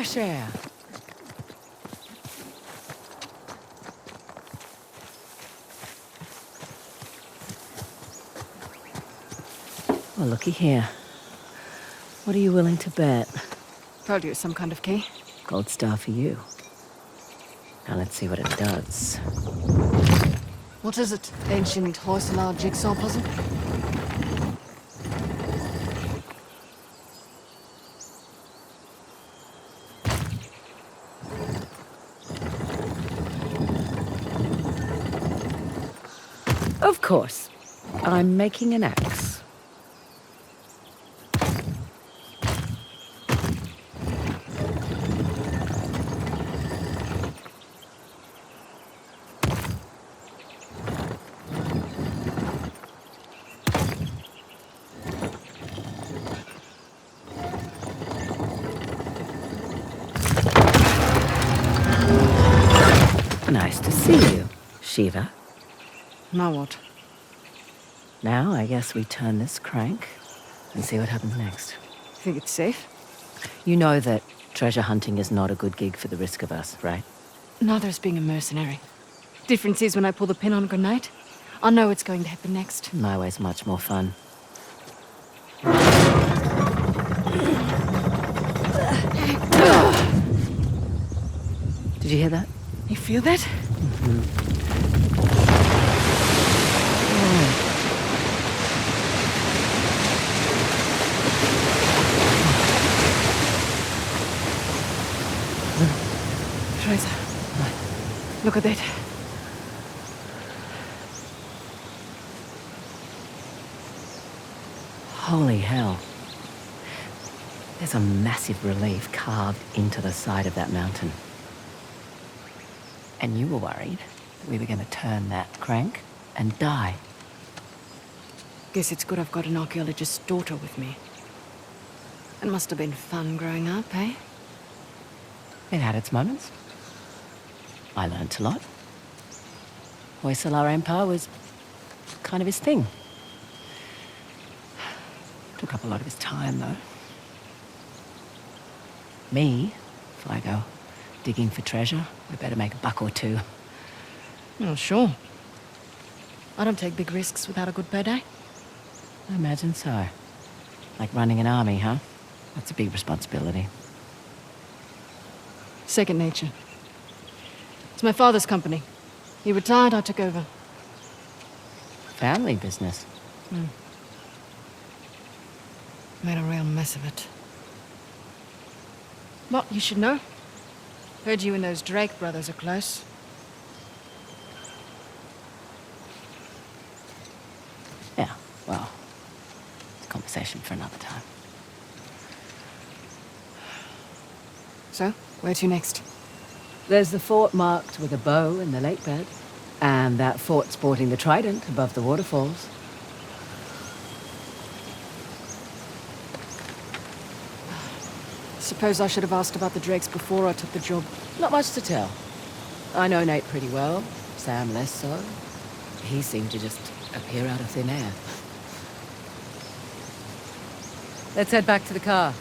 fresh air. Well, looky here. What are you willing to bet? Told you it's some kind of key. Gold star for you. Now let's see what it does. What is it? Ancient Hoysala jigsaw puzzle? Of course. I'm making an axe. Nice to see you, Shiva. Now what? Now I guess we turn this crank and see what happens next. Think it's safe? You know that treasure hunting is not a good gig for the risk of us, right? Neither is being a mercenary. Difference is when I pull the pin on a grenade, I know what's going to happen next. My way's much more fun. Did you hear that? You feel that? Teresa, look at that. Holy hell. There's a massive relief carved into the side of that mountain. And you were worried that we were going to turn that crank and die. Guess it's good I've got an archaeologist's daughter with me. It must have been fun growing up, eh? It had its moments. I learnt a lot. Hoysala Empire was kind of his thing. Took up a lot of his time, though. Me, if I go digging for treasure, we better make a buck or two. Oh, sure. I don't take big risks without a good payday. I imagine so. Like running an army, huh? That's a big responsibility. Second nature. It's my father's company. He retired, I took over. Family business. Made a real mess of it. Well, you should know. Heard you and those Drake brothers are close. Yeah, well, it's a conversation for another time. So, where to next? There's the fort marked with a bow in the lake bed, and that fort sporting the trident above the waterfalls. Suppose I should have asked about the Drakes before I took the job. Not much to tell. I know Nate pretty well, Sam less so. He seemed to just appear out of thin air. Let's head back to the car.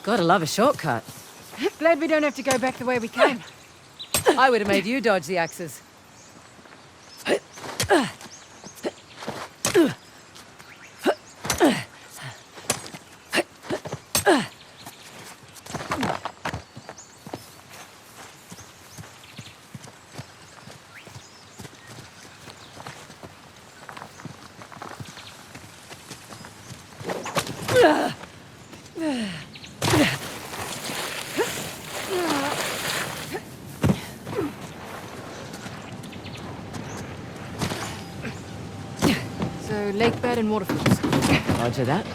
Gotta love a shortcut. Glad we don't have to go back the way we came. I would have made you dodge the axes. So, lake bed and waterfalls. Roger that.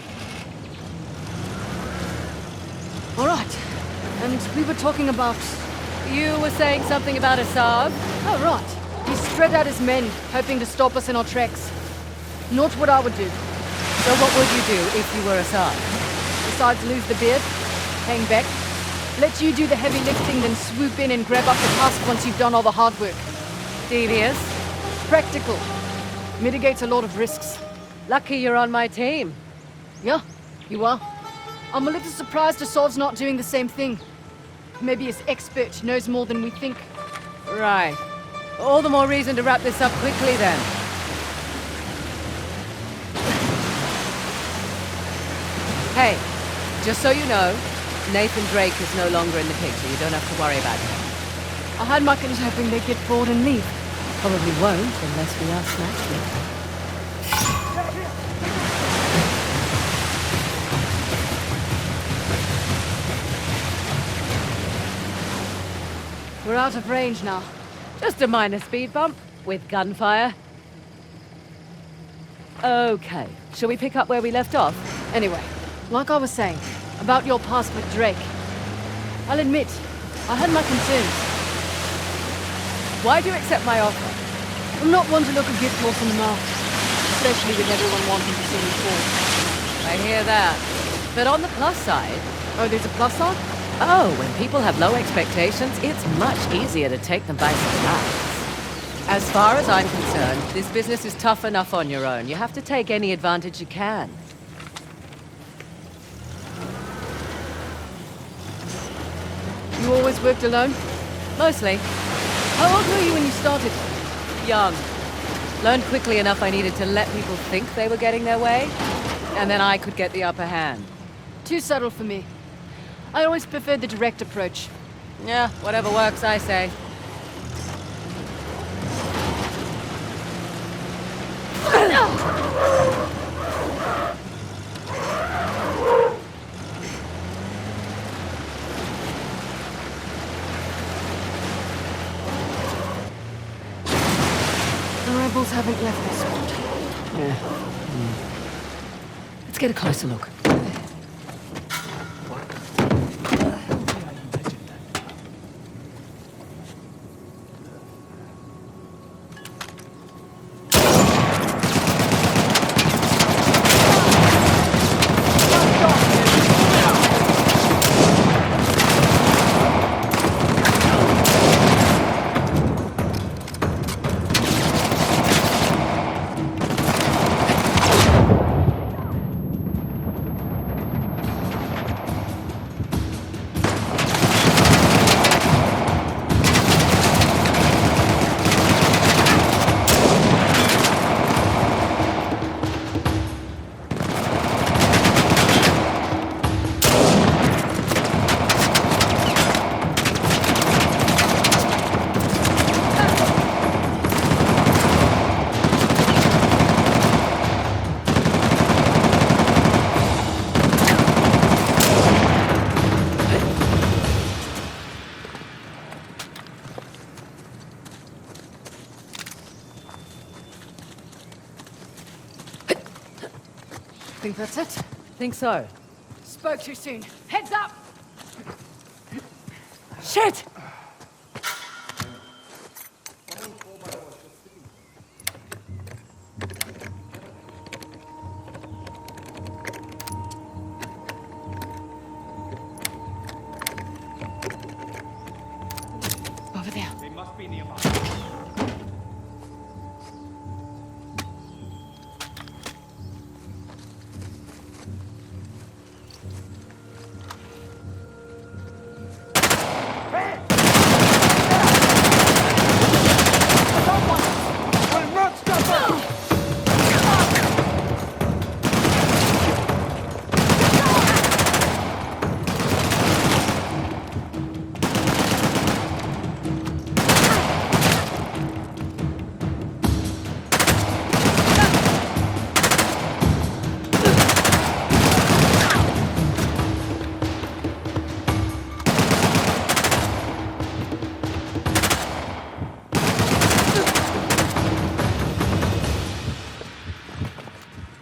And we were talking about... You were saying something about Assad? Oh, right. He spread out his men, hoping to stop us in our tracks. Not what I would do. So what would you do if you were Assad? Besides lose the beard, hang back, let you do the heavy lifting, then swoop in and grab up the tusk once you've done all the hard work. Devious? Practical. Mitigates a lot of risks. Lucky you're on my team. Yeah, you are. I'm a little surprised Assad's not doing the same thing. Maybe his expert knows more than we think. Right. All the more reason to wrap this up quickly then. Hey, just so you know, Nathan Drake is no longer in the picture. You don't have to worry about him. I had muckins hoping they'd get bored and leave. Probably won't unless we ask nicely. We're out of range now. Just a minor speed bump with gunfire. Okay, shall we pick up where we left off? Anyway, like I was saying, about your past with Drake. I'll admit, I had my concerns. Why do you accept my offer? I'm not one to look a gift horse in the mouth, especially with everyone wanting to see me fall. I hear that. But on the plus side... Oh, there's a plus side? Oh, when people have low expectations, it's much easier to take them by surprise. As far as I'm concerned, this business is tough enough on your own. You have to take any advantage you can. You always worked alone? Mostly. How old were you when you started? Young. Learned quickly enough I needed to let people think they were getting their way, and then I could get the upper hand. Too subtle for me. I always preferred the direct approach. Yeah, whatever works, I say. The rebels haven't left this spot. Yeah. Let's get a closer look. Think that's it? Think so. Spoke too soon. Heads up! Shit! Over there. They must be nearby.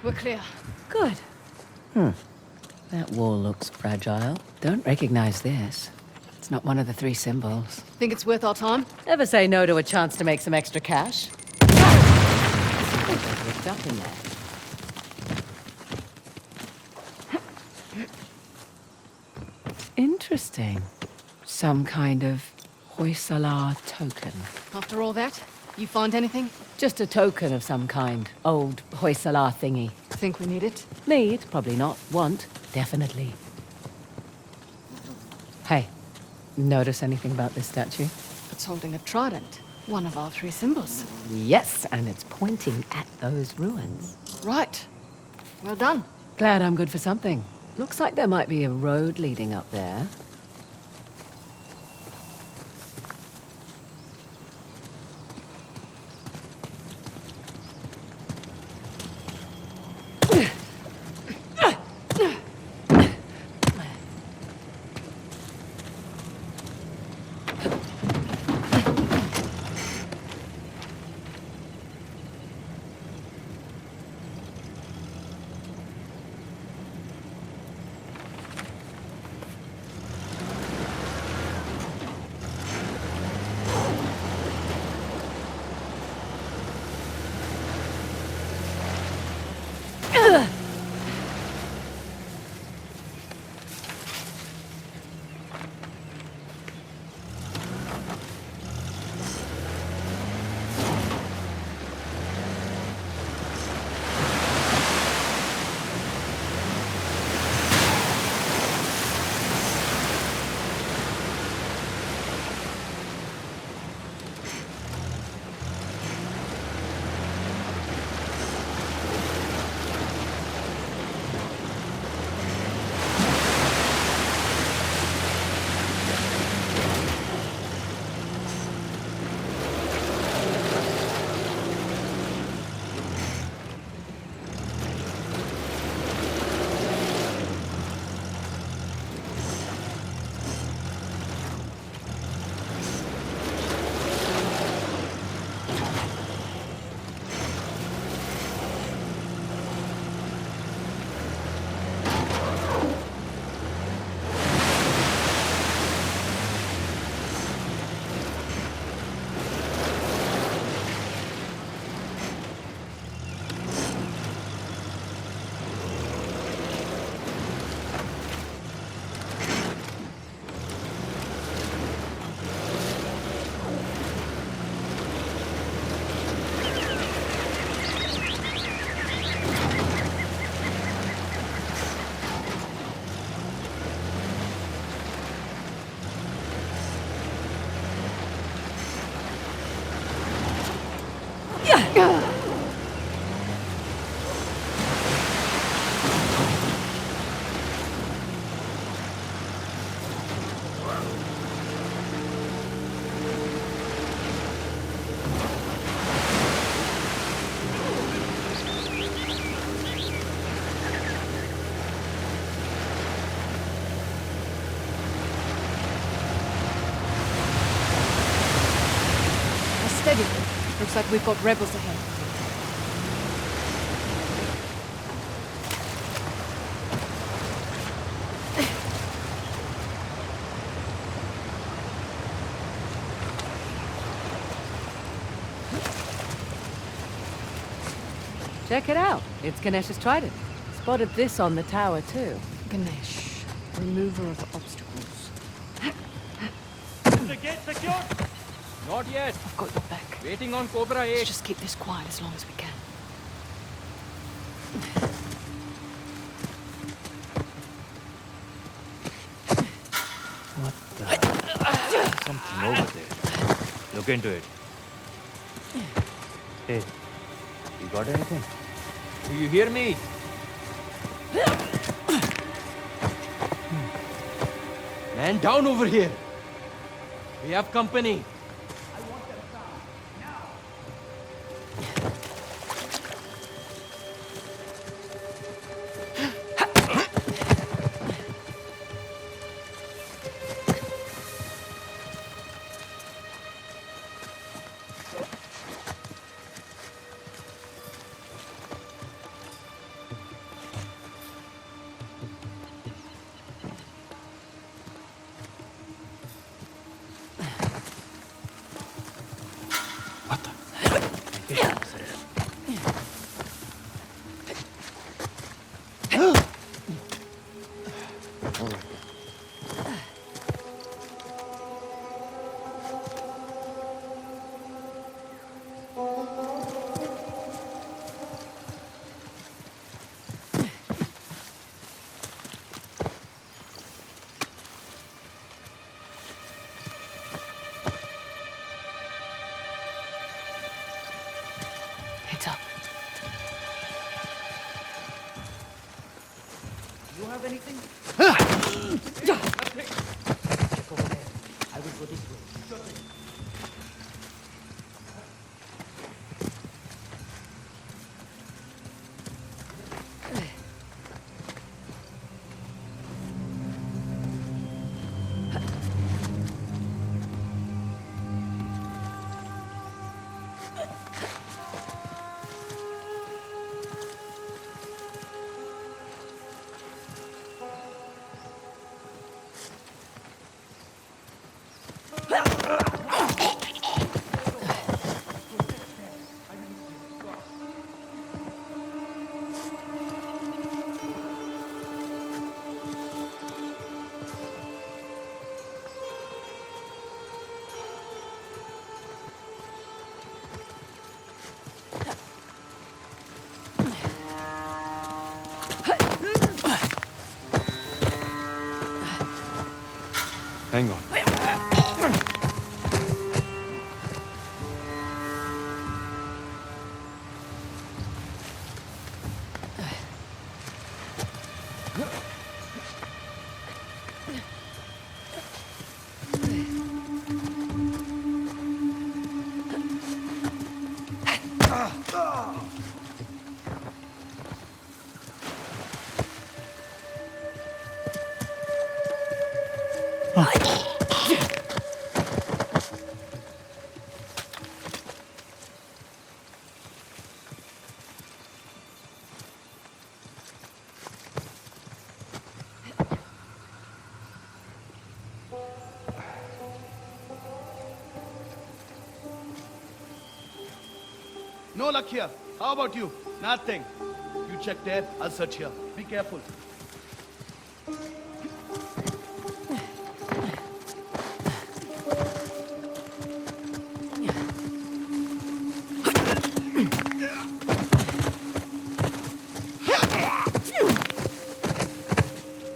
We're clear. Good. That wall looks fragile. Don't recognize this. It's not one of the three symbols. Think it's worth our time? Never say no to a chance to make some extra cash. Something's ripped up in there. Interesting. Some kind of Hoysala token. After all that, you find anything? Just a token of some kind. Old Hoysala thingy. Think we need it? Need? Probably not. Want? Definitely. Hey, notice anything about this statue? It's holding a trident. One of our three symbols. Yes, and it's pointing at those ruins. Right. Well done. Glad I'm good for something. Looks like there might be a road leading up there. Steady. Looks like we've got rebels ahead. Check it out. It's Ganesh's trident. Spotted this on the tower, too. Ganesh, remover of obstacles. Is the gate secured? Not yet. I've got your back. Waiting on Cobra 8. Let's just keep this quiet as long as we can. What the? Something over there. Look into it. Hey, you got anything? Do you hear me? Man down over here. We have company. It's up. You have anything? I will go this way. Hang on. No luck here. How about you? Nothing. You check there, I'll search here. Be careful.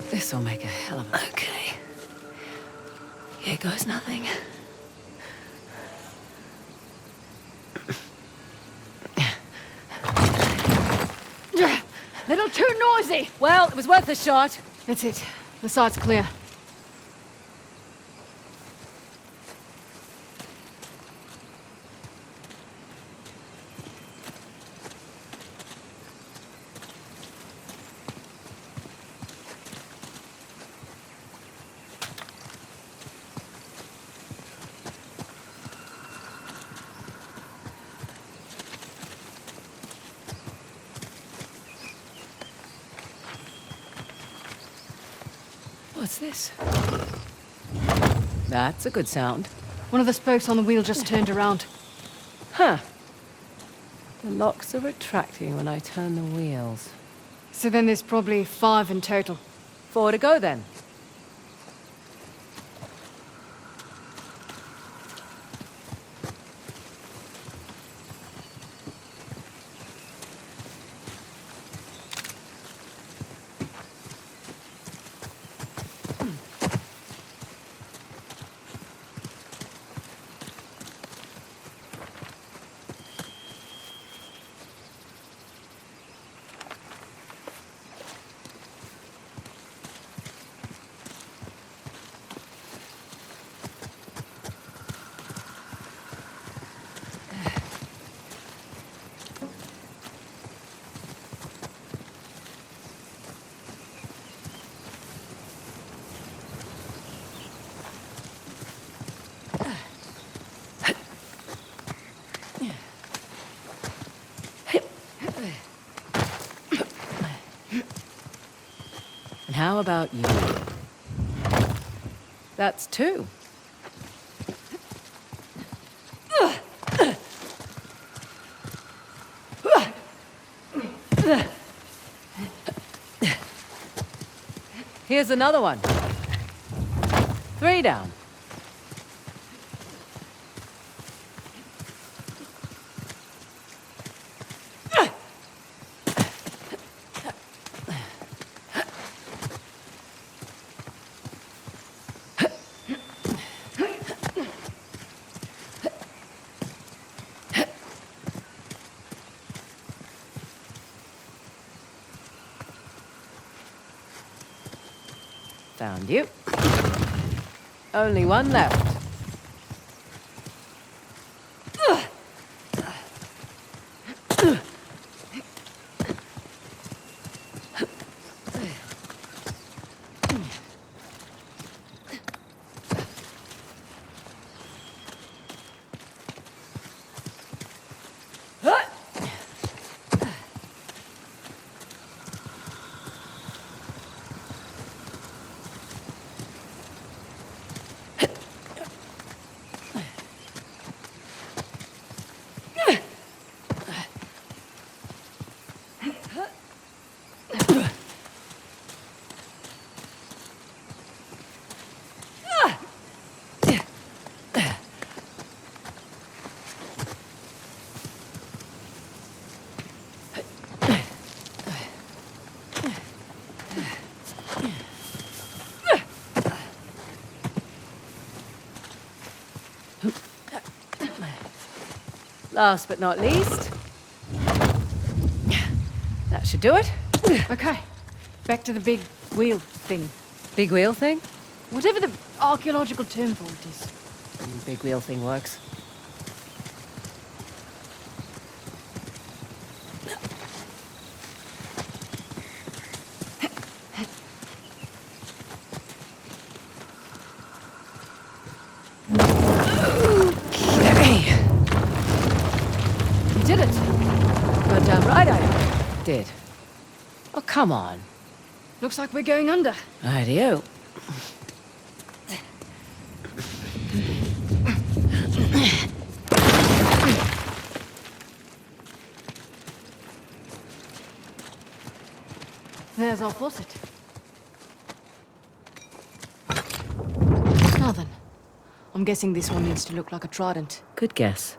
This'll make a hell of a... Okay. Here goes nothing. Little too noisy! Well, it was worth a shot. That's it. The site's clear. What's this? That's a good sound. One of the spokes on the wheel just turned around. Huh. The locks are retracting when I turn the wheels. So then there's probably 5 in total. 4 to go then. And how about you? That's 2. Here's another one. 3 down. Found you. Only one left. Last but not least, that should do it. Okay, back to the big wheel thing. Big wheel thing? Whatever the archaeological term for it is. Big wheel thing works. You did it. Goddamn right I did. Oh, come on. Looks like we're going under. Rightio. There's our faucet. Now then, I'm guessing this one needs to look like a trident. Good guess.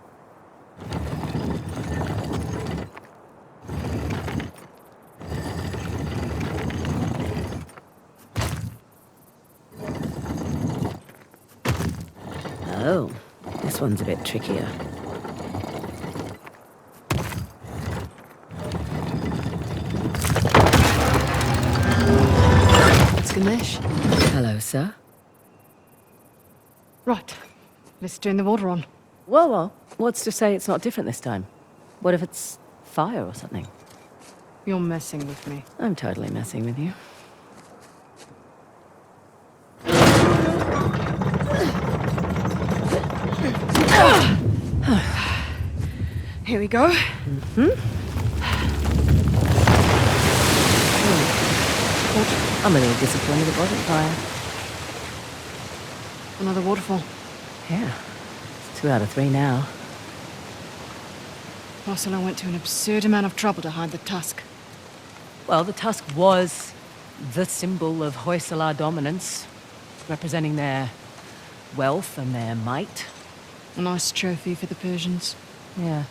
Oh, this one's a bit trickier. It's Ganesh. Hello, sir. Right, let's turn the water on. Well, what's to say it's not different this time? What if it's fire or something? You're messing with me. I'm totally messing with you. Here we go. I'm a little disappointed it wasn't fire. Another waterfall. Yeah, it's 2 out of 3 now. Russell went to an absurd amount of trouble to hide the tusk. Well, the tusk was the symbol of Hoysala dominance, representing their wealth and their might. A nice trophy for the Persians. Yeah.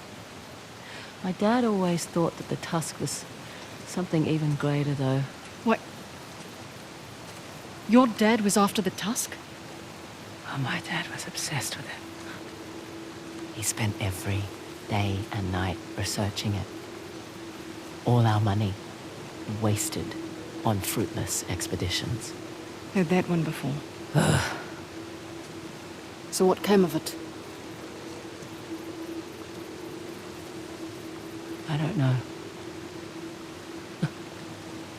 My dad always thought that the tusk was something even greater, though. What? Your dad was after the tusk? Oh, my dad was obsessed with it. He spent every day and night researching it. All our money wasted on fruitless expeditions. Heard that one before. So what came of it? I don't know.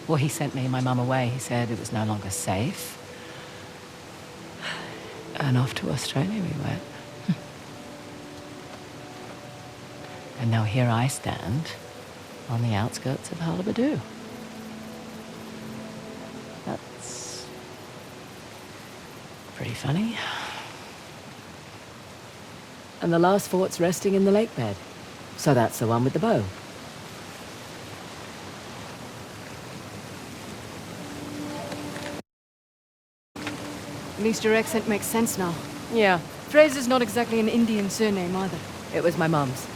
Well, he sent me and my mum away. He said it was no longer safe. And off to Australia we went. And now here I stand on the outskirts of Halibadu. That's pretty funny. And the last fort's resting in the lake bed. So that's the one with the bow. least your accent makes sense now. Yeah, Fraser's not exactly an Indian surname either. it was my mum's.